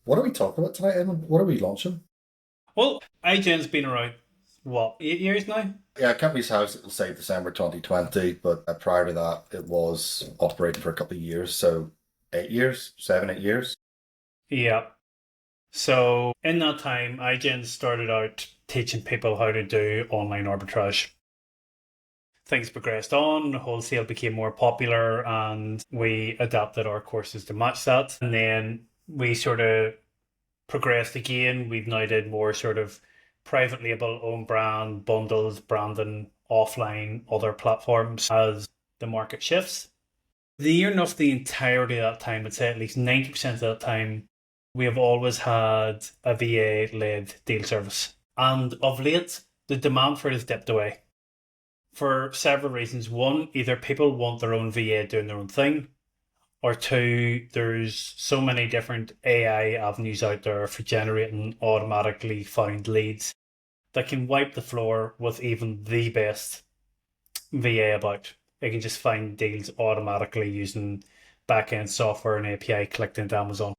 What are we talking about tonight, Eamon? What are we launching? Well, iGen's been around, what, 8 years now? Yeah, Caffrey's house, it'll say December 2020, but prior to that, it was operating for a couple of years. So 8 years, 7, 8 years. Yeah. So in that time, iGen started out teaching people how to do online arbitrage. Things progressed on, wholesale became more popular, and we adapted our courses to match that. And then we sort of progressed again. We've now did more sort of private label, own brand, bundles, branding, offline, other platforms as the market shifts. Near enough the entirety of that time, I'd say at least 90% of that time, we have always had a VA led deal service. And of late, the demand for it has dipped away for several reasons. One, either people want their own VA doing their own thing, or two, there's so many different AI avenues out there for generating automatically found leads that can wipe the floor with even the best VA about. It can just find deals automatically using back-end software and API clicked into Amazon.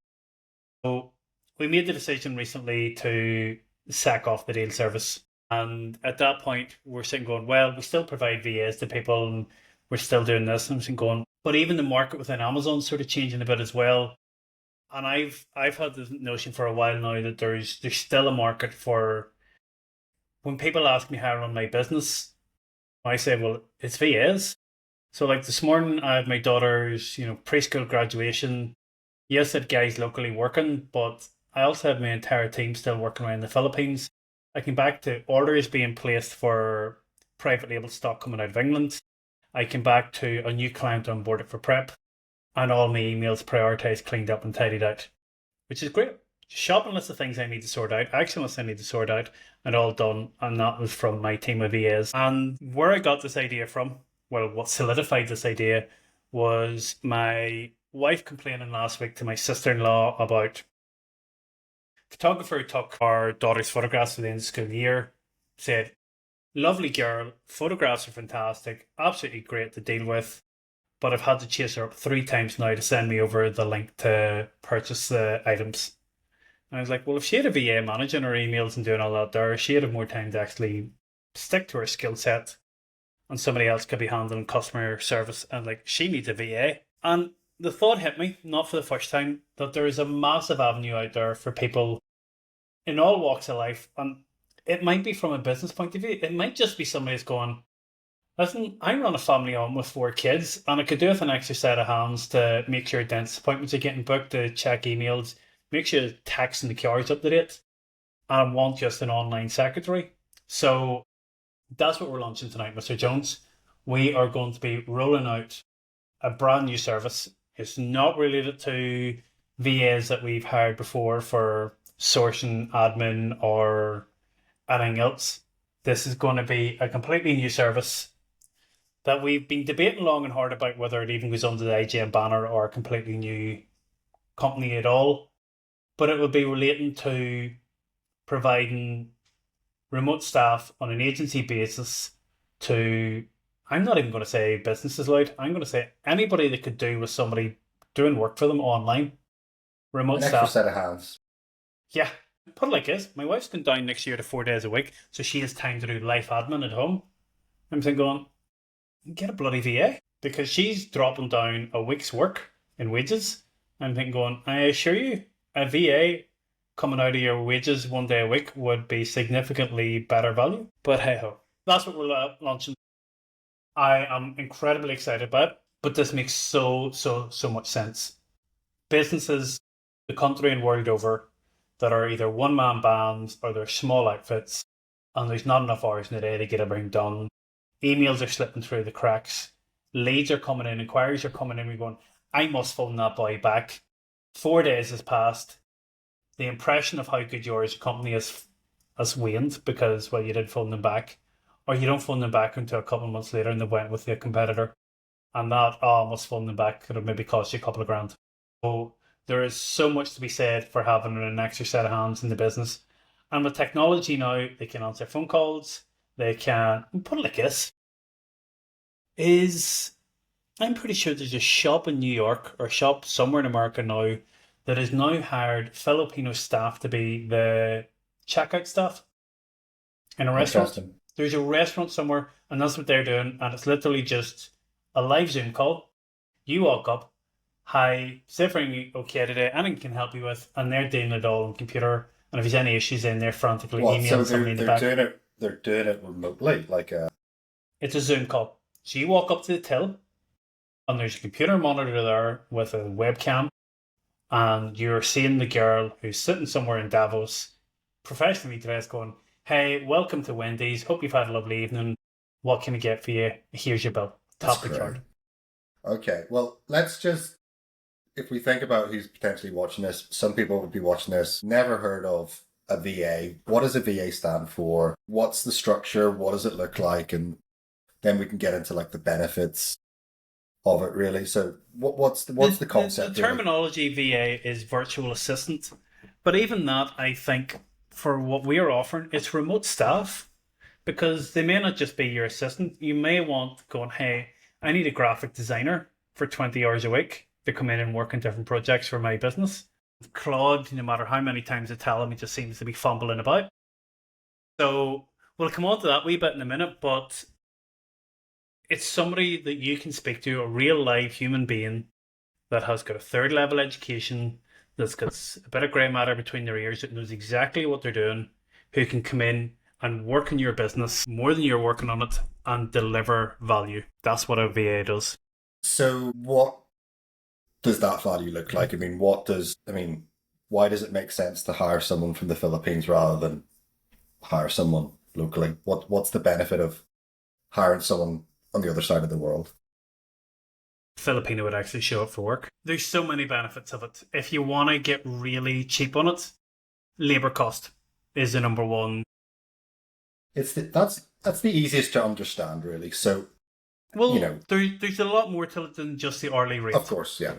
So we made the decision recently to sack off the deal service. And at that point, we're sitting going, well, we still provide VAs to people and we're still doing this. And I'm sitting going, but even the market within Amazon sort of changing a bit as well. And I've had the notion for a while now that there's still a market for when people ask me how I run my business, I say, well, it's VAs. So like this morning, I had my daughter's, preschool graduation. Yes, I had guys locally working, but I also had my entire team still working around the Philippines. I came back to orders being placed for private label stock coming out of England. I came back to a new client on board for prep, and all my emails prioritized, cleaned up, and tidied out, which is great. Shopping list of things I need to sort out, action list I need to sort out, and all done. And that was from my team of VAs. And where I got this idea from, well, what solidified this idea was my wife complaining last week to my sister-in-law about photographer who took our daughter's photographs for the end of school year, said, lovely girl, photographs are fantastic, absolutely great to deal with, but I've had to chase her up 3 times now to send me over the link to purchase the items. And I was like, well, if she had a VA managing her emails and doing all that there, she'd have more time to actually stick to her skill set, and somebody else could be handling customer service. And like, she needs a VA. And the thought hit me, not for the first time, that there is a massive avenue out there for people in all walks of life. And it might be from a business point of view. It might just be somebody who's going, listen, I run a family home with 4 kids, and I could do with an extra set of hands to make sure dentist appointments are getting booked, to check emails, make sure tax and the car's up to date. And I want just an online secretary. So that's what we're launching tonight, Mr. Jones. We are going to be rolling out a brand new service. It's not related to VAs that we've hired before for sourcing, admin, or anything else. This is going to be a completely new service that we've been debating long and hard about whether it even goes under the IGN banner or a completely new company at all. But it will be relating to providing remote staff on an agency basis to, I'm not even going to say businesses, Lloyd. I'm going to say anybody that could do with somebody doing work for them online. Remote An extra staff. set of hands. Yeah. Put it like this, my wife's going down next year to 4 days a week, so she has time to do life admin at home. I'm thinking, get a bloody VA, because she's dropping down a week's work in wages. I'm thinking, I assure you, a VA coming out of your wages 1 day a week would be significantly better value. But hey ho, that's what we're launching. I am incredibly excited about it, but this makes so much sense. Businesses, the country and world over, that are either one-man bands or they're small outfits, and there's not enough hours in the day to get everything done. Emails are slipping through the cracks. Leads are coming in, inquiries are coming in. We're going, I must phone that boy back. 4 days has passed. The impression of how good your company has waned because, well, you did phone them back. Or you don't phone them back until a couple of months later and they went with the competitor. And that, oh, I must phone them back, could have maybe cost you a couple of grand. So there is so much to be said for having an extra set of hands in the business. And with technology now, they can answer phone calls. They can, put it like this, is I'm pretty sure there's a shop in New York or a shop somewhere in America now that has now hired Filipino staff to be the checkout staff in a restaurant. Interesting. There's a restaurant somewhere, and that's what they're doing, and it's literally just a live Zoom call. You walk up, hi, is everything okay today? Anything can help you with, and they're doing it all on computer. And if there's any issues, then they're frantically What? So emailing somebody in the they're back. doing it. They're doing it remotely, like It's a Zoom call. So you walk up to the till, and there's a computer monitor there with a webcam, and you're seeing the girl who's sitting somewhere in Davos, professionally dressed, going, "Hey, welcome to Wendy's. Hope you've had a lovely evening. What can I get for you? Here's your bill." Top the chart. Okay, well, let's just, if we think about who's potentially watching this, some people would be watching this, never heard of a VA. What does a VA stand for? What's the structure? What does it look like? And then we can get into like the benefits of it, really. So what's the concept? The terminology VA is virtual assistant, but even that, I think, for what we are offering, it's remote staff, because they may not just be your assistant. You may want going, hey, I need a graphic designer for 20 hours a week to come in and work on different projects for my business. Claude, no matter how many times I tell him, he just seems to be fumbling about. So we'll come on to that wee bit in a minute, but it's somebody that you can speak to, a real live human being that has got a third level education, that's got a bit of grey matter between their ears, that knows exactly what they're doing, who can come in and work in your business more than you're working on it and deliver value. That's what a VA does. So what does that value look like? Why does it make sense to hire someone from the Philippines rather than hire someone locally? What's the benefit of hiring someone on the other side of the world? Filipino would actually show up for work. There's so many benefits of it. If you want to get really cheap on it, labor cost is the number one. That's the easiest to understand, really. So, well, there's a lot more to it than just the hourly rate. Of course, yeah.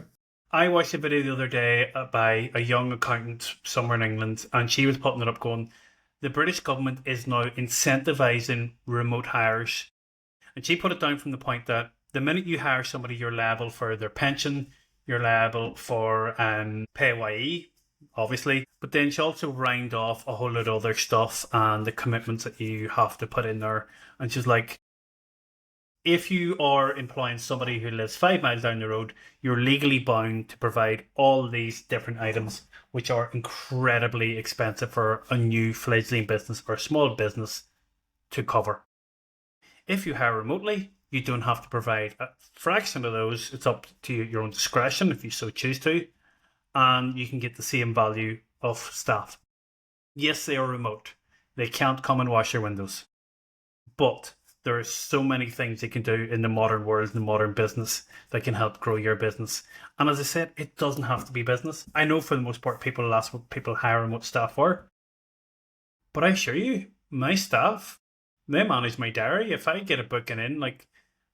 I watched a video the other day by a young accountant somewhere in England, and she was putting it up going, the British government is now incentivizing remote hires. And she put it down from the point that the minute you hire somebody, you're liable for their pension, you're liable for PAYE, obviously. But then she also rounded off a whole lot of other stuff and the commitments that you have to put in there. And she's like, if you are employing somebody who lives 5 miles down the road, you're legally bound to provide all these different items, which are incredibly expensive for a new fledgling business or a small business to cover. If you hire remotely, you don't have to provide a fraction of those. It's up to your own discretion if you so choose to. And you can get the same value of staff. Yes, they are remote. They can't come and wash your windows. But there are so many things they can do in the modern world, in the modern business, that can help grow your business. And as I said, it doesn't have to be business. I know for the most part, that's what people hire remote staff for. But I assure you, my staff, they manage my diary. If I get a booking in,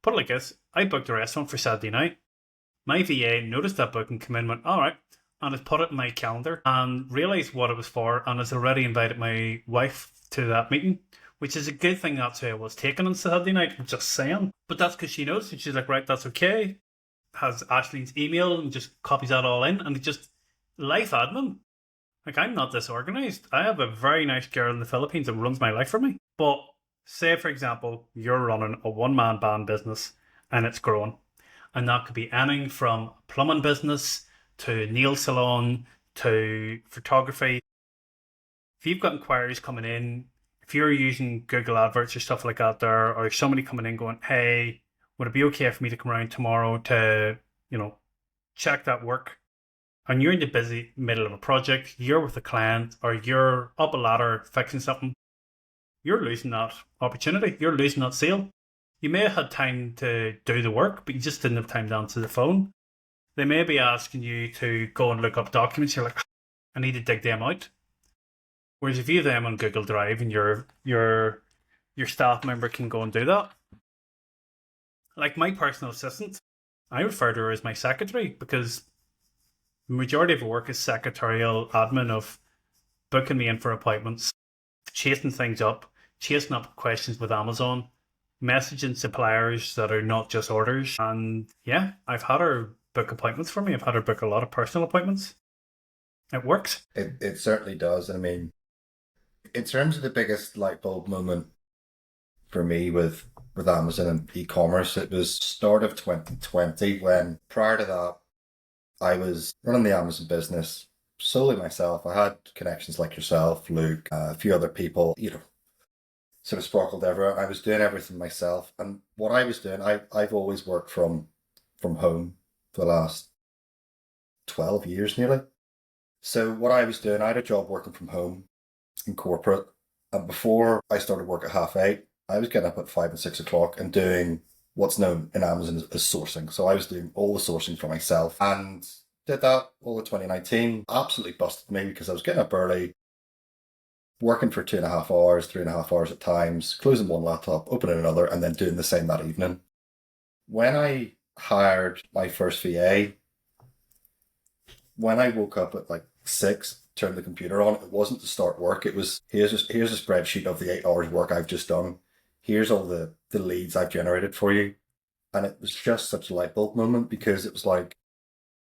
put it like this, I booked a restaurant for Saturday night. My VA noticed that booking, come in and went, all right, and has put it in my calendar and realised what it was for, and has already invited my wife to that meeting, which is a good thing. That's who I was taken on Saturday night, I'm just saying. But that's because she knows, and she's like, right, that's okay. Has Ashleen's email and just copies that all in, and it's just life admin. I'm not disorganised. I have a very nice girl in the Philippines that runs my life for me. But say, for example, you're running a one-man band business and it's growing. And that could be anything from a plumbing business to nail salon to photography. If you've got inquiries coming in, if you're using Google adverts or stuff like that there, or somebody coming in going, hey, would it be okay for me to come around tomorrow to, check that work? And you're in the busy middle of a project, you're with a client, or you're up a ladder fixing something, you're losing that opportunity. You're losing that sale. You may have had time to do the work, but you just didn't have time to answer the phone. They may be asking you to go and look up documents. You're like, I need to dig them out. Whereas if you have them on Google Drive and your staff member can go and do that. Like my personal assistant, I refer to her as my secretary, because the majority of her work is secretarial admin of booking me in for appointments, chasing things up, chasing up questions with Amazon, messaging suppliers that are not just orders. And yeah, I've had her book appointments for me. I've had her book a lot of personal appointments. It works. It certainly does. And I mean, in terms of the biggest light bulb moment for me with Amazon and e-commerce, it was start of 2020 when prior to that I was running the Amazon business solely myself. I had connections like yourself, Luke, a few other people, sort of sparkled everywhere. I was doing everything myself. And what I was doing, I've always worked from home for the last 12 years nearly. So what I was doing, I had a job working from home in corporate. And before I started work at 8:30, I was getting up at 5 and 6 o'clock and doing what's known in Amazon as sourcing. So I was doing all the sourcing for myself and did that all of 2019. Absolutely busted me because I was getting up early, working for 2.5 hours, 3.5 hours at times, closing one laptop, opening another, and then doing the same that evening. When I hired my first VA, when I woke up at like 6, turned the computer on, it wasn't to start work. It was here's a spreadsheet of the 8 hours work I've just done. Here's all the leads I've generated for you. And it was just such a light bulb moment because it was like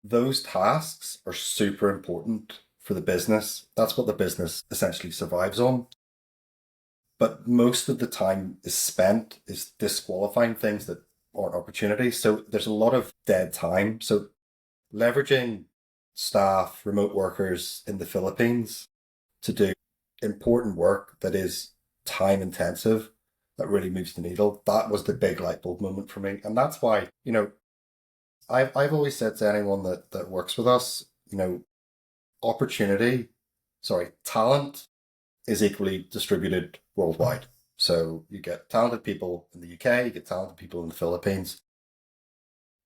those tasks are super important for the business. That's what the business essentially survives on. But most of the time is spent is disqualifying things that aren't opportunities. So there's a lot of dead time. So leveraging staff, remote workers in the Philippines to do important work that is time intensive, that really moves the needle. That was the big light bulb moment for me. And that's why, I've always said to anyone that works with us, opportunity, talent is equally distributed worldwide. So you get talented people in the UK, you get talented people in the Philippines,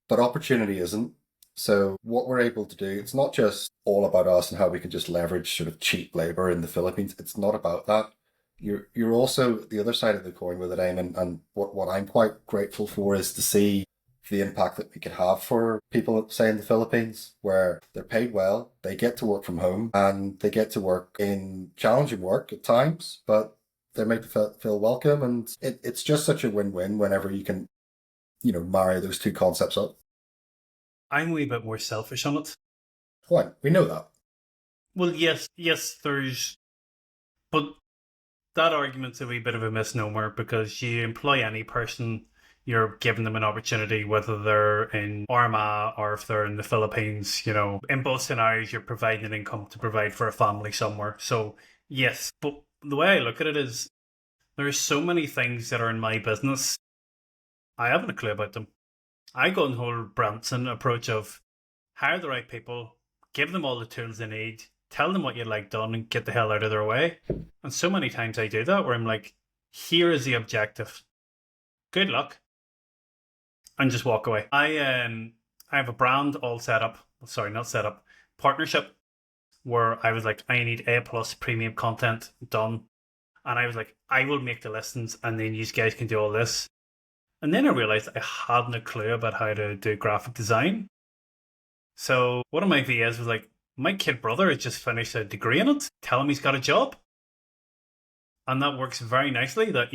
but opportunity isn't. So what we're able to do, it's not just all about us and how we can just leverage sort of cheap labor in the Philippines. It's not about that. You're also the other side of the coin with it, Eamon, and what I'm quite grateful for is to see the impact that we can have for people, say in the Philippines, where they're paid well, they get to work from home, and they get to work in challenging work at times, but they're made to feel welcome, and it's just such a win-win whenever you can, marry those two concepts up. I'm a wee bit more selfish on it. Fine, we know that. Well, yes, but that argument's a wee bit of a misnomer because you employ any person, you're giving them an opportunity, whether they're in Armagh or if they're in the Philippines. In both scenarios, you're providing an income to provide for a family somewhere. So, yes, but the way I look at it is there's so many things that are in my business, I haven't a clue about them. I go on the whole Branson approach of hire the right people, give them all the tools they need, tell them what you'd like done, and get the hell out of their way. And so many times I do that where I'm like, here is the objective. Good luck. And just walk away. I have a brand all set up. Sorry, not set up. Partnership where I was like, I need A plus premium content done. And I was like, I will make the listings and then you guys can do all this. And then I realized I hadn't a clue about how to do graphic design. So one of my VAs was like, my kid brother has just finished a degree in it. Tell him he's got a job. And that works very nicely that,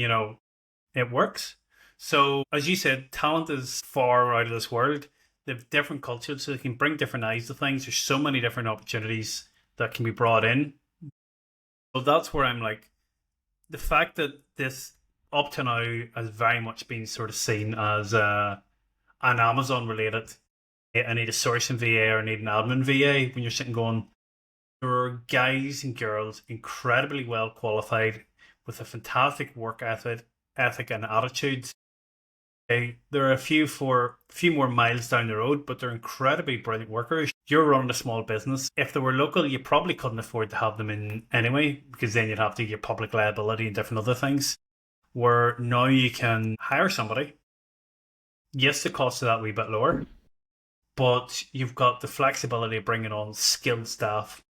it works. So as you said, talent is far out of this world. They have different cultures, so they can bring different eyes to things. There's so many different opportunities that can be brought in. So that's where I'm like, the fact that this up to now has very much been sort of seen as an Amazon related. I need a sourcing VA or I need an admin VA. When you're sitting going, there are guys and girls incredibly well qualified with a fantastic work ethic and attitude. There are a few more miles down the road, but they're incredibly brilliant workers. You're running a small business. If they were local, you probably couldn't afford to have them in anyway, because then you'd have to get public liability and different other things. Where now you can hire somebody. Yes, the cost of that wee bit lower, but you've got the flexibility of bringing on skilled staff.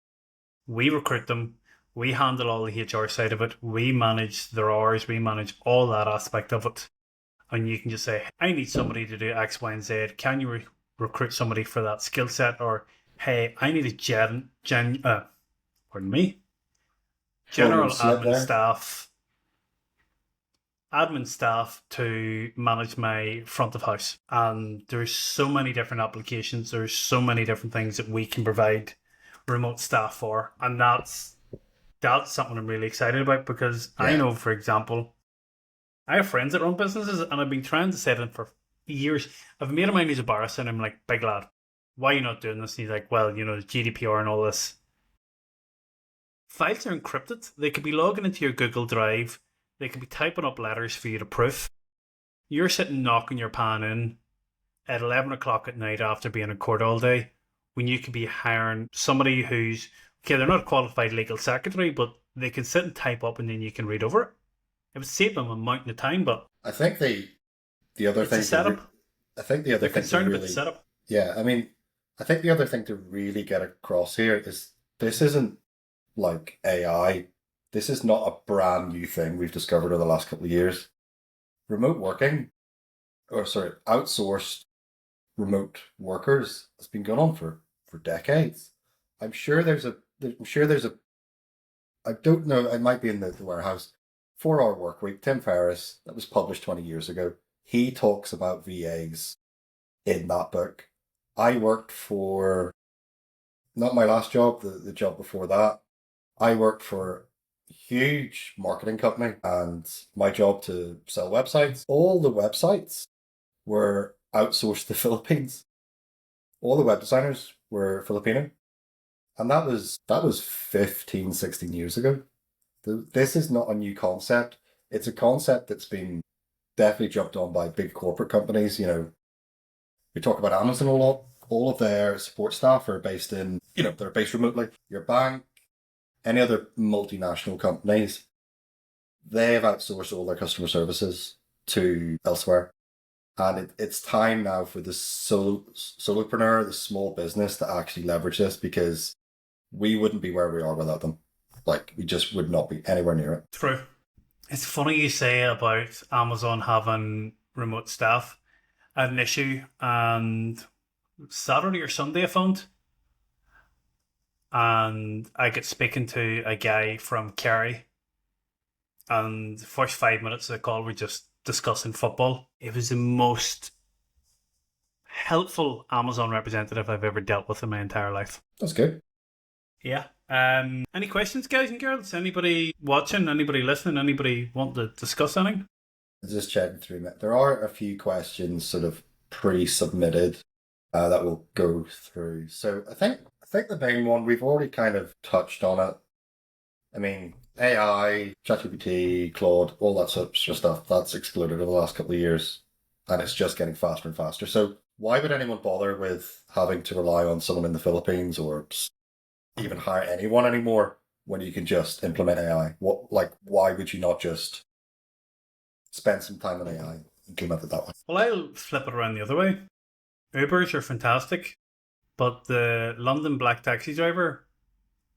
We recruit them. We handle all the HR side of it. We manage their hours. We manage all that aspect of it. And you can just say, I need somebody to do X, Y, and Z. Can you recruit somebody for that skill set? Or, hey, I need a general admin staff to manage my front of house. And there's so many different applications. There's so many different things that we can provide remote staff for, and that's something I'm really excited about because I Yeah. know, for example, I have friends that run businesses, and I've been trying to say to them for years. I've made a mine who's a barrister, and I'm like, big lad, why are you not doing this? And he's like, well, GDPR and all this. Files are encrypted. They could be logging into your Google Drive. They could be typing up letters for you to proof. You're sitting knocking your pan in at 11 o'clock at night after being in court all day, when you could be hiring somebody who's, okay, they're not a qualified legal secretary, but they can sit and type up and then you can read over it. It would save them a mountain of time, but I think the other it's thing a setup. I think the other They're thing to concerned about really, the setup. yeah, I mean, I think the other thing to really get across here is this isn't like AI. This is not a brand new thing we've discovered over the last couple of years. Remote working, or sorry, outsourced remote workers has been going on for decades. I'm sure there's a, I don't know, it might be in the warehouse. 4 Hour Work Week, Tim Ferriss, that was published 20 years ago. He talks about VAs in that book. I worked for, not my last job, the job before that. I worked for a huge marketing company, and my job to sell websites. All the websites were outsourced to the Philippines. All the web designers were Filipino. And that was 15, 16 years ago. This is not a new concept. It's a concept that's been definitely jumped on by big corporate companies. We talk about Amazon a lot. All of their support staff are based in, they're based remotely. Your bank, any other multinational companies, they have outsourced all their customer services to elsewhere. And it's time now for the solopreneur, the small business, to actually leverage this, because we wouldn't be where we are without them. Like, we just would not be anywhere near it. True. It's funny you say about Amazon having remote staff. I had an issue, and Saturday or Sunday I phoned, and I get speaking to a guy from Kerry, and the first 5 minutes of the call were just discussing football. It was the most helpful Amazon representative I've ever dealt with in my entire life. That's good. Yeah. Any questions, guys and girls? Anybody watching? Anybody listening? Anybody want to discuss anything? Just checking through it. There are a few questions sort of pre-submitted that we'll go through. So I think the main one, we've already kind of touched on it. I mean, AI, ChatGPT, Claude, all that sort of stuff, that's exploded over the last couple of years, and it's just getting faster and faster. So why would anyone bother with having to rely on someone in the Philippines, or even hire anyone anymore, when you can just implement AI? Why would you not just spend some time on AI, implement it that way? Well, I'll flip it around the other way. Ubers are fantastic, but the London black taxi driver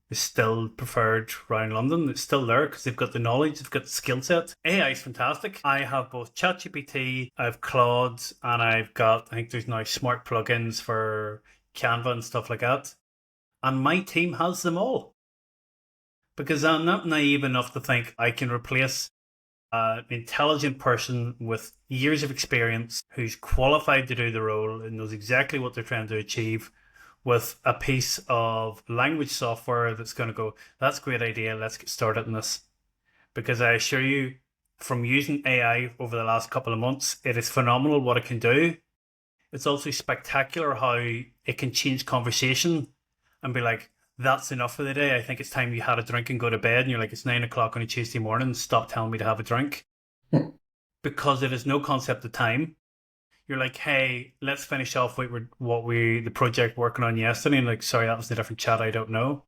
is still preferred around London. It's still there because they've got the knowledge, they've got the skill set. AI is fantastic. I have both ChatGPT, I have Claude, and I think there's now smart plugins for Canva and stuff like that. And my team has them all. Because I'm not naive enough to think I can replace an intelligent person with years of experience who's qualified to do the role and knows exactly what they're trying to achieve, with a piece of language software that's going to go, that's a great idea, let's get started on this. Because I assure you, from using AI over the last couple of months, it is phenomenal what it can do. It's also spectacular how it can change conversation and be like, that's enough for the day. I think it's time you had a drink and go to bed. And you're like, it's 9 o'clock on a Tuesday morning. Stop telling me to have a drink. Because it is no concept of time. You're like, hey, let's finish off with the project working on yesterday. And like, sorry, that was a different chat. I don't know.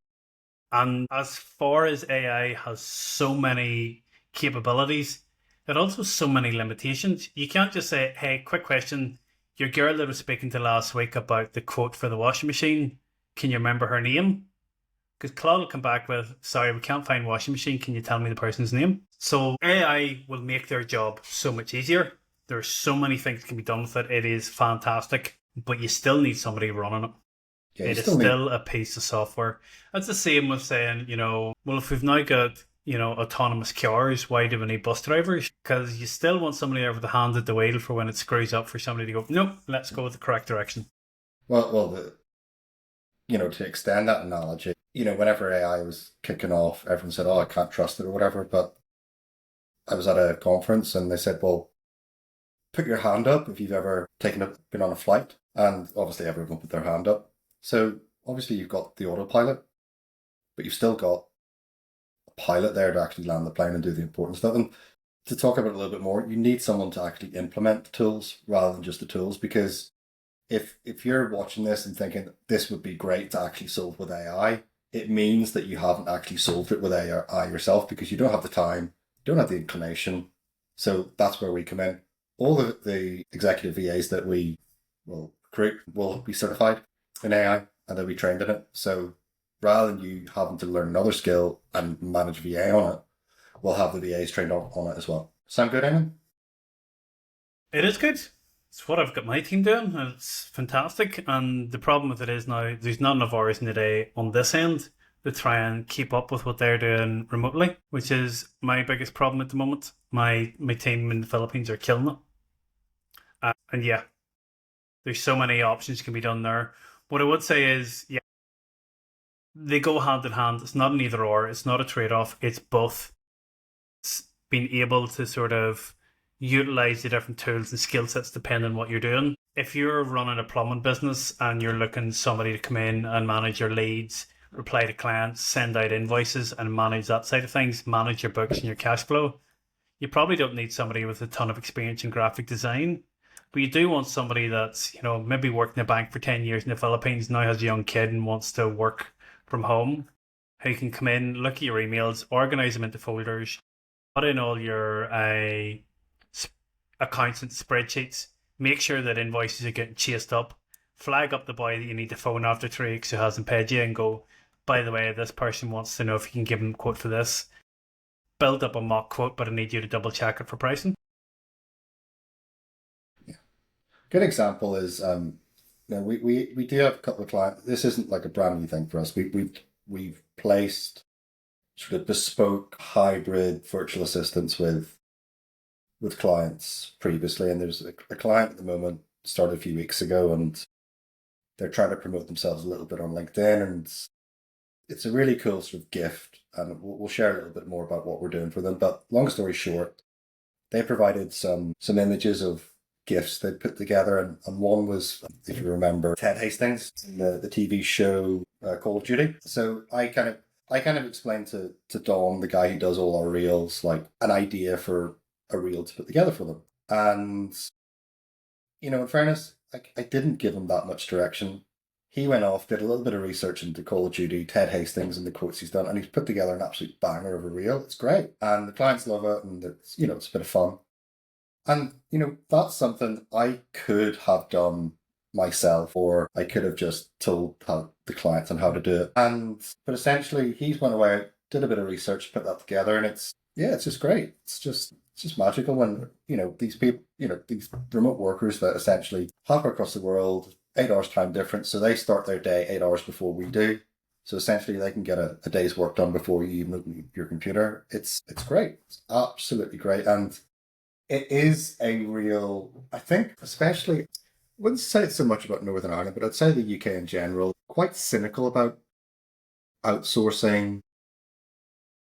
And as far as AI has so many capabilities, it also has so many limitations. You can't just say, hey, quick question. Your girl that I was speaking to last week about the quote for the washing machine, can you remember her name? Because Claude will come back with, sorry, we can't find washing machine. Can you tell me the person's name? So AI will make their job so much easier. There's so many things that can be done with it. It is fantastic, but you still need somebody running it. Yeah, it is still a piece of software. That's the same with saying, well, if we've now got, autonomous cars, why do we need bus drivers? Because you still want somebody there with the hand at the wheel for when it screws up, for somebody to go, nope, let's go with the correct direction. Well, to extend that analogy, whenever AI was kicking off, everyone said, "Oh, I can't trust it" or whatever. But I was at a conference and they said, "Well, put your hand up if you've ever been on a flight." And obviously everyone put their hand up. So obviously you've got the autopilot, but you've still got a pilot there to actually land the plane and do the important stuff. And to talk about it a little bit more, you need someone to actually implement the tools rather than just the tools, because if you're watching this and thinking this would be great to actually solve with AI, it means that you haven't actually solved it with AI yourself, because you don't have the time, you don't have the inclination. So that's where we come in. All the executive VAs that we will recruit will be certified in AI and they'll be trained in it. So rather than you having to learn another skill and manage VA on it, we'll have the VAs trained on it as well. Sound good, Eamonn? It is good. It's what I've got my team doing, and it's fantastic. And the problem with it is now there's not enough hours in the day on this end to try and keep up with what they're doing remotely, which is my biggest problem at the moment. My team in the Philippines are killing it. And yeah, there's so many options can be done there. What I would say is, yeah, they go hand in hand. It's not an either or. It's not a trade-off. It's both. It's being able to sort of utilize the different tools and skill sets depending on what you're doing. If you're running a plumbing business and you're looking for somebody to come in and manage your leads, reply to clients, send out invoices and manage that side of things, manage your books and your cash flow, you probably don't need somebody with a ton of experience in graphic design. But you do want somebody that's, maybe worked in a bank for 10 years in the Philippines, now has a young kid and wants to work from home, who can come in, look at your emails, organize them into folders, put in all your accounts and spreadsheets, make sure that invoices are getting chased up, flag up the boy that you need to phone after 3 weeks who hasn't paid you and go, by the way, this person wants to know if you can give them a quote for this. Build up a mock quote, but I need you to double check it for pricing. Good example is we do have a couple of clients. This isn't like a brand new thing for us. We've placed sort of bespoke hybrid virtual assistants with clients previously, and there's a client at the moment started a few weeks ago, and they're trying to promote themselves a little bit on LinkedIn, and it's a really cool sort of gift, and we'll share a little bit more about what we're doing for them. But long story short, they provided some images of gifts they'd put together, and one was, if you remember, Ted Hastings in the TV show Call of Duty. So I kind of explained to Don, the guy who does all our reels, like an idea for a reel to put together for them. And in fairness, I didn't give him that much direction. He went off, did a little bit of research into Call of Duty, Ted Hastings and the quotes he's done, and he's put together an absolute banger of a reel. It's great. And the clients love it, and it's a bit of fun. And, that's something I could have done myself, or I could have just told the clients on how to do it. But essentially, he's went away, did a bit of research, put that together, and it's just great. It's just magical when, these people, these remote workers that essentially hop across the world, 8 hours time difference, so they start their day 8 hours before we do. So essentially they can get a day's work done before you even open your computer. It's great. It's absolutely great. And it is a real, I think, especially, I wouldn't say it's so much about Northern Ireland, but I'd say the UK in general, quite cynical about outsourcing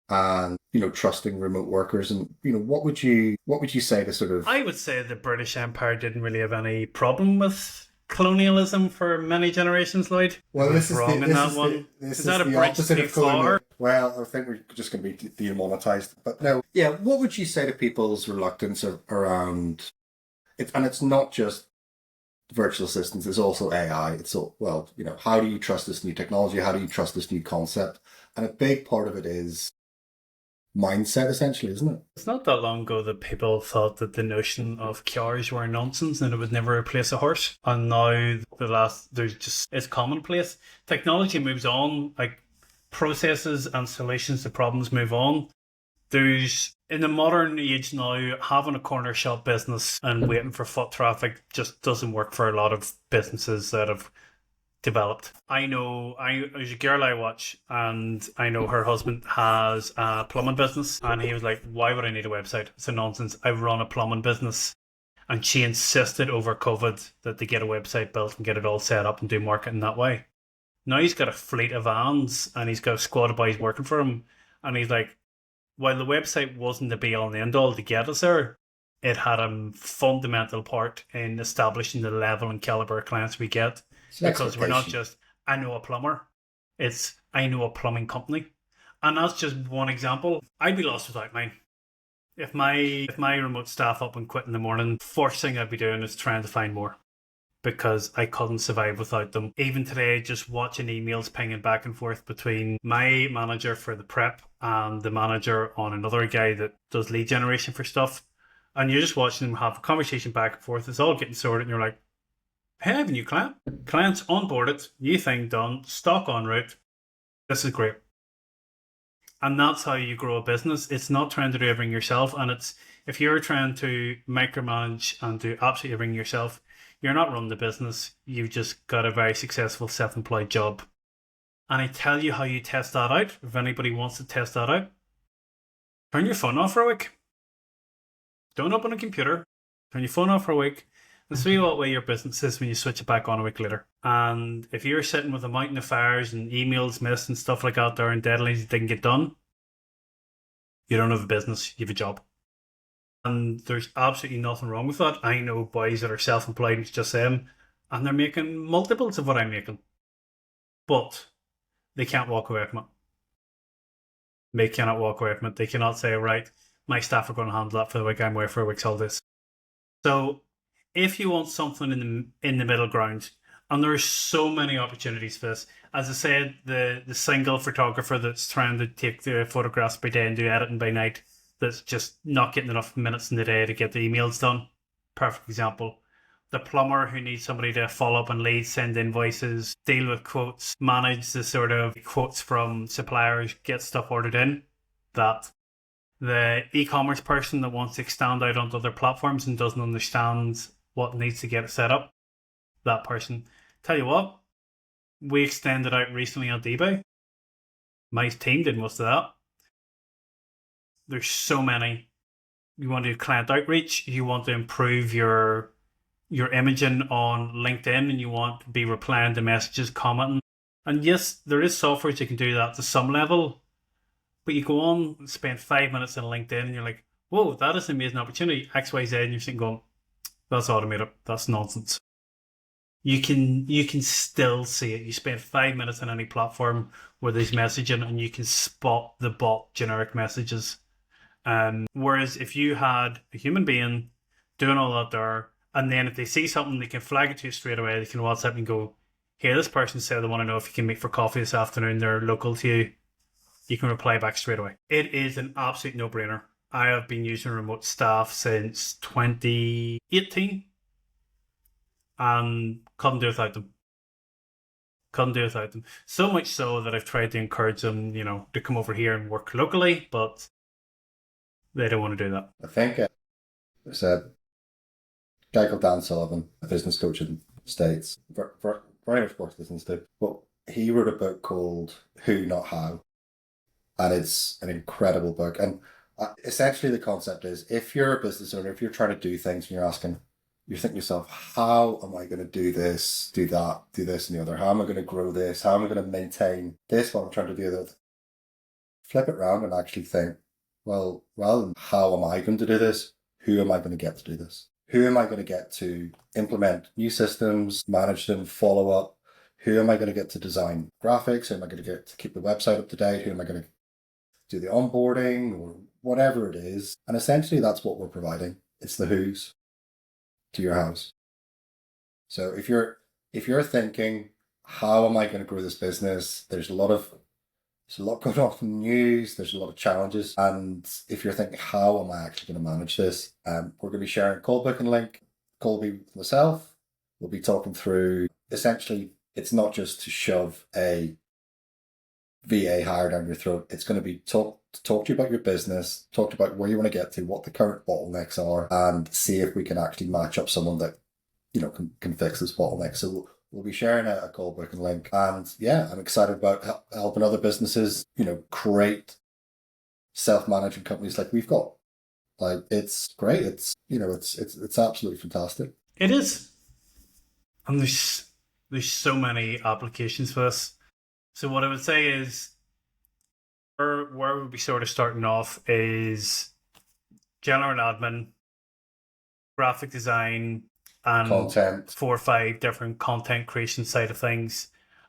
and, trusting remote workers. And, what would you say to sort of... I would say the British Empire didn't really have any problem with colonialism for many generations, Lloyd. Well, this is wrong in that one. Is that a bridge too far? Well, I think we're just going to be demonetized. But no, yeah, what would you say to people's reluctance around it? And it's not just virtual assistants, it's also AI. It's all, well, how do you trust this new technology? How do you trust this new concept? And a big part of it is mindset, essentially, isn't it? It's not that long ago that people thought that the notion of cars were nonsense and it would never replace a horse. And now it's commonplace. Technology moves on, like processes and solutions to problems move on. In the modern age now, having a corner shop business and waiting for foot traffic just doesn't work for a lot of businesses that have developed. There's a girl I watch, and I know her husband has a plumbing business, and he was like, why would I need a website? It's a nonsense. I run a plumbing business. And she insisted over COVID that they get a website built and get it all set up and do marketing that way. Now he's got a fleet of vans and he's got a squad of boys working for him. And he's like, while the website wasn't the be all and the end all to get us there, it had a fundamental part in establishing the level and caliber of clients we get. Because we're not just, I know a plumber. It's, I know a plumbing company. And that's just one example. I'd be lost without mine. If my remote staff up and quit in the morning, first thing I'd be doing is trying to find more. Because I couldn't survive without them. Even today, just watching emails pinging back and forth between my manager for the prep and the manager on another guy that does lead generation for stuff. And you're just watching them have a conversation back and forth. It's all getting sorted and you're like, hey, I have a new client. Client's onboarded, new thing done, stock en route. This is great. And that's how you grow a business. It's not trying to do everything yourself. And it's, if you're trying to micromanage and do absolutely everything yourself, you're not running the business. You've just got a very successful self-employed job. And I tell you how you test that out. If anybody wants to test that out, turn your phone off for a week. Don't open a computer. Turn your phone off for a week and see what way your business is when you switch it back on a week later. And if you're sitting with a mountain of fires and emails missed and stuff like that there and deadlines that didn't get done, you don't have a business, you have a job. And there's absolutely nothing wrong with that. I know boys that are self-employed, it's just them, and they're making multiples of what I'm making. But they can't walk away from it. They cannot walk away from it. They cannot say, right, my staff are going to handle that for the week I'm away for a week's holidays. So if you want something in the middle ground, and there's so many opportunities for this. As I said, the single photographer that's trying to take the photographs by day and do editing by night, that's just not getting enough minutes in the day to get the emails done. Perfect example. The plumber who needs somebody to follow up on leads, send invoices, deal with quotes, manage the sort of quotes from suppliers, get stuff ordered in. That. The e-commerce person that wants to stand out onto other platforms and doesn't understand what needs to get it set up. That person. Tell you what, we extended out recently on eBay. My team did most of that. There's so many. You want to do client outreach, you want to improve your imaging on LinkedIn, and you want to be replying to messages, commenting. And yes, there is software that can do that to some level, but you go on and spend 5 minutes on LinkedIn and you're like, whoa, that is an amazing opportunity, XYZ, and you're sitting going, that's automated, that's nonsense. You can still see it. You spend 5 minutes on any platform where there's messaging and you can spot the bot generic messages. Whereas if you had a human being doing all that there, and then if they see something, they can flag it to you straight away. They can WhatsApp and go, hey, this person said they want to know if you can meet for coffee this afternoon. They're local to you. You can reply back straight away. It is an absolute no-brainer. I have been using remote staff since 2018 and couldn't do without them. So much so that I've tried to encourage them, to come over here and work locally, but they don't want to do that. I think there's a guy called Dan Sullivan, a business coach in the States, very much worth listening to. But he wrote a book called Who Not How, and it's an incredible book. And essentially the concept is, if you're a business owner, if you're trying to do things and you're thinking to yourself, how am I going to do this, do that, do this and the other? How am I going to grow this? How am I going to maintain this while I'm trying to do that? Flip it around and actually think, well, rather than how am I going to do this, who am I going to get to do this? Who am I going to get to implement new systems, manage them, follow up? Who am I going to get to design graphics? Who am I going to get to keep the website up to date? Who am I going to do the onboarding or whatever it is? And essentially that's what we're providing. It's the who's to your house. So if you're thinking, how am I going to grow this business? There's a lot going on in the news. There's a lot of challenges. And if you're thinking, how am I actually going to manage this? We're going to be sharing a call booking link. Call will be with myself. We'll be talking through, essentially, it's not just to shove a VA hire down your throat. It's going to be talk to you about your business, talk to you about where you want to get to, what the current bottlenecks are, and see if we can actually match up someone that, can fix this bottleneck. So we'll be sharing a call booking link. And yeah, I'm excited about helping other businesses, create self-managing companies like we've got. Like, it's great. It's absolutely fantastic. It is. And there's so many applications for this. So what I would say is where we'd be sort of starting off is general admin, graphic design, and Content. 4 or 5 different content creation side of things.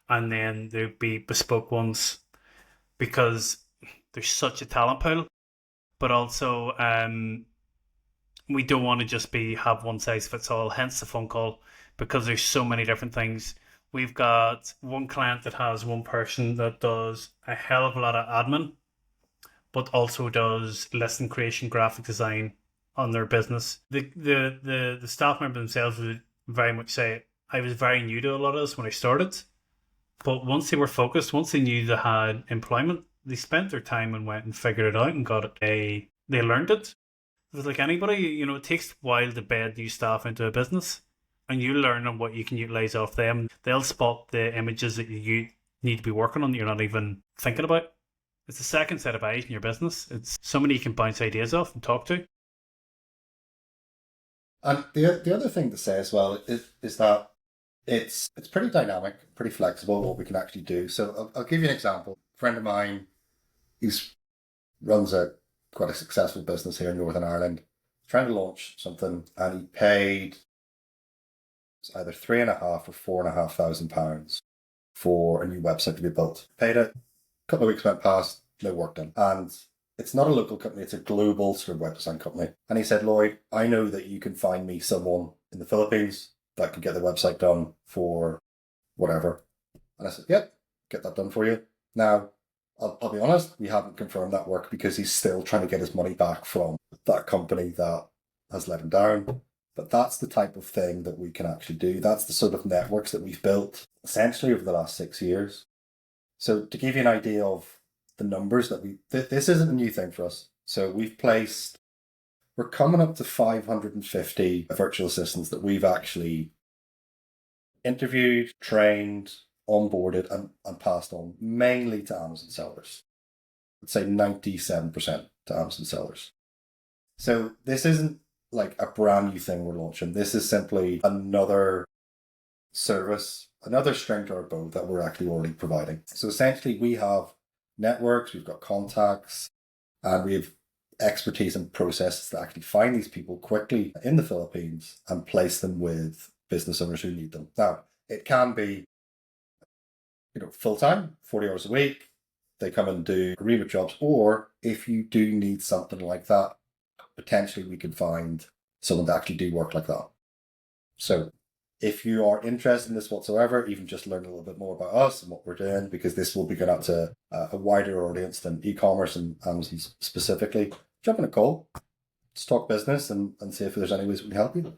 And then there'd be bespoke ones because there's such a talent pool, but also we don't want to just be have one size fits all, hence the phone call, because there's so many different things. We've got one client that has one person that does a hell of a lot of admin, but also does listing creation, graphic design on their business. The staff member themselves would very much say, I was very new to a lot of this when I started, but once they were focused, once they knew they had employment, they spent their time and went and figured it out and got it. They learned it. It was like anybody, it takes a while to bed new staff into a business, and you learn on what you can utilize off them. They'll spot the images that you need to be working on that you're not even thinking about. It's the second set of eyes in your business. It's somebody you can bounce ideas off and talk to. And the other thing to say as well is that it's pretty dynamic, pretty flexible what we can actually do. So I'll give you an example. A friend of mine, he's runs quite a successful business here in Northern Ireland, trying to launch something, and he paid either £3,500 or £4,500 for a new website to be built. Paid it. A couple of weeks went past, no work done. And it's not a local company, it's a global sort of web design company. And he said, Lloyd, I know that you can find me someone in the Philippines that could get the website done for whatever. And I said, yep, get that done for you. Now, I'll be honest, we haven't confirmed that work because he's still trying to get his money back from that company that has let him down. But that's the type of thing that we can actually do. That's the sort of networks that we've built essentially over the last 6 years. So to give you an idea of the numbers that this isn't a new thing for us. So we're coming up to 550 virtual assistants that we've actually interviewed, trained, onboarded and passed on, mainly to Amazon sellers. I'd say 97% to Amazon sellers. So this isn't like a brand new thing we're launching. This is simply another service, another string to our bow that we're actually already providing. So essentially we have networks, we've got contacts, and we have expertise and processes to actually find these people quickly in the Philippines and place them with business owners who need them. Now, it can be full-time, 40 hours a week. They come and do remote jobs, or if you do need something like that, potentially we could find someone to actually do work like that. So if you are interested in this whatsoever, even just learn a little bit more about us and what we're doing, because this will be going out to a wider audience than e-commerce and Amazon specifically, jump in a call, let's talk business and see if there's any ways we can help you.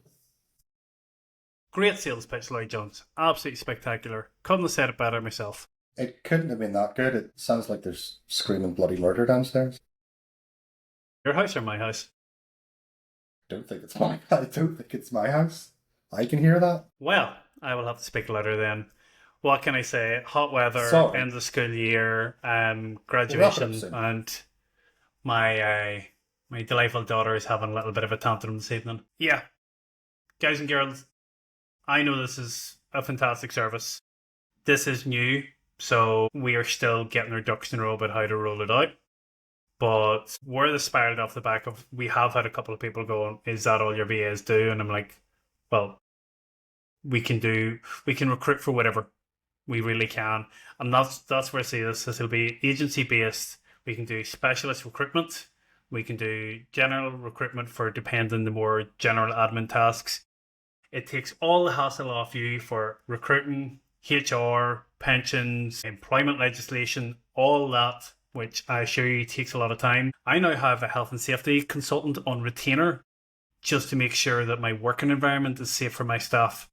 Great sales pitch, Lloyd Jones. Absolutely spectacular. Couldn't have said it better myself. It couldn't have been that good. It sounds like there's screaming bloody murder downstairs. Your house or my house? I don't think it's my house. I can hear that. Well, I will have to speak louder then. What can I say? Hot weather, end of the school year, graduation, and my delightful daughter is having a little bit of a tantrum this evening. Yeah, guys and girls, I know this is a fantastic service. This is new, so we are still getting our ducks in a row about how to roll it out. But where this spiraled off the back of, we have had a couple of people going, is that all your VAs do? And I'm like, well, we can recruit for whatever. We really can. And that's where I see this. This will be agency based. We can do specialist recruitment. We can do general recruitment for depending the more general admin tasks. It takes all the hassle off you for recruiting, HR, pensions, employment legislation, all that, which I assure you takes a lot of time. I now have a health and safety consultant on retainer just to make sure that my working environment is safe for my staff.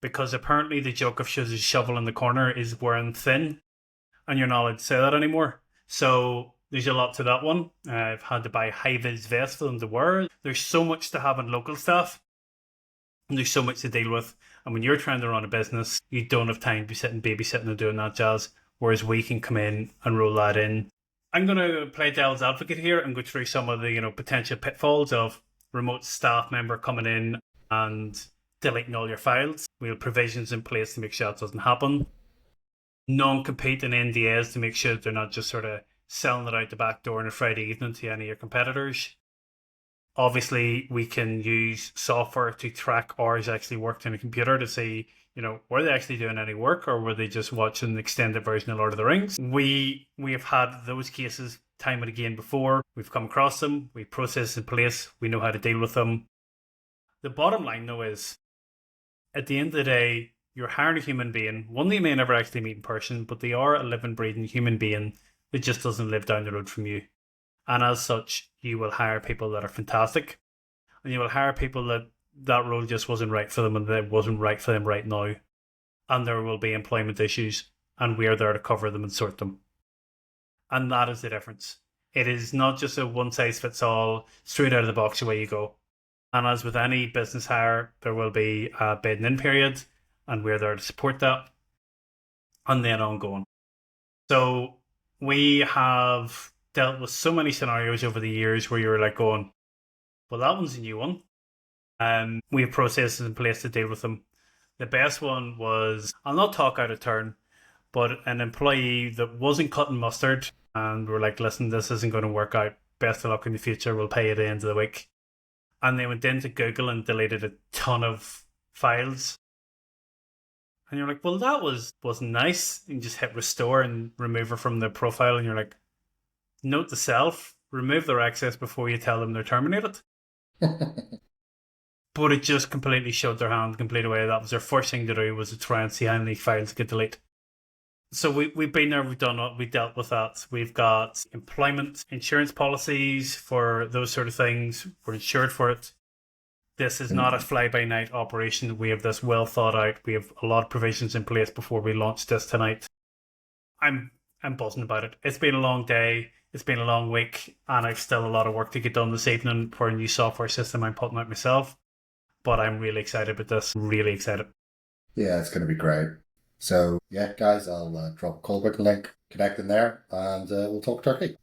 Because apparently the joke of shows a shovel in the corner is wearing thin, and you're not allowed to say that anymore. So there's a lot to that one. I've had to buy high-vis vests for them to wear. There's so much to have in local staff, and there's so much to deal with. And when you're trying to run a business, you don't have time to be sitting babysitting and doing that jazz, whereas we can come in and roll that in. I'm going to play devil's advocate here and go through some of the potential pitfalls of remote staff member coming in and deleting all your files. We have provisions in place to make sure that doesn't happen. non-compete and NDAs to make sure that they're not just sort of selling it out the back door on a Friday evening to any of your competitors. Obviously, we can use software to track hours actually worked on a computer to see, were they actually doing any work or were they just watching an extended version of Lord of the Rings? We have had those cases time and again before. We've come across them. We process in place. We know how to deal with them. The bottom line, though, is at the end of the day, you're hiring a human being, one that you may never actually meet in person, but they are a living, breathing human being that just doesn't live down the road from you. And as such, you will hire people that are fantastic. And you will hire people that role just wasn't right for them and that wasn't right for them right now. And there will be employment issues, and we're there to cover them and sort them. And that is the difference. It is not just a one-size-fits-all, straight out of the box, away you go. And as with any business hire, there will be a bidding in period, and we're there to support that, and then ongoing. So we have dealt with so many scenarios over the years where you're like going, well, that one's a new one. We have processes in place to deal with them. The best one was, I'll not talk out of turn, but an employee that wasn't cutting mustard, and we're like, listen, this isn't going to work out. Best of luck in the future. We'll pay you at the end of the week. And they went into Google and deleted a ton of files. And you're like, well, that wasn't nice. And you just hit restore and remove her from the profile. And you're like, note to self, remove their access before you tell them they're terminated. But it just completely showed their hand complete away. That was their first thing to do, was to try and see how many files could delete. So we've been there, we've done it, we dealt with that. We've got employment insurance policies for those sort of things. We're insured for it. This is not a fly-by-night operation. We have this well thought out. We have a lot of provisions in place before we launch this tonight. I'm buzzing about it. It's been a long day. It's been a long week, and I've still a lot of work to get done this evening for a new software system I'm putting out myself. But I'm really excited about this. Really excited. Yeah, it's going to be great. So, yeah, guys, I'll drop a call booking link, connect in there, and we'll talk turkey.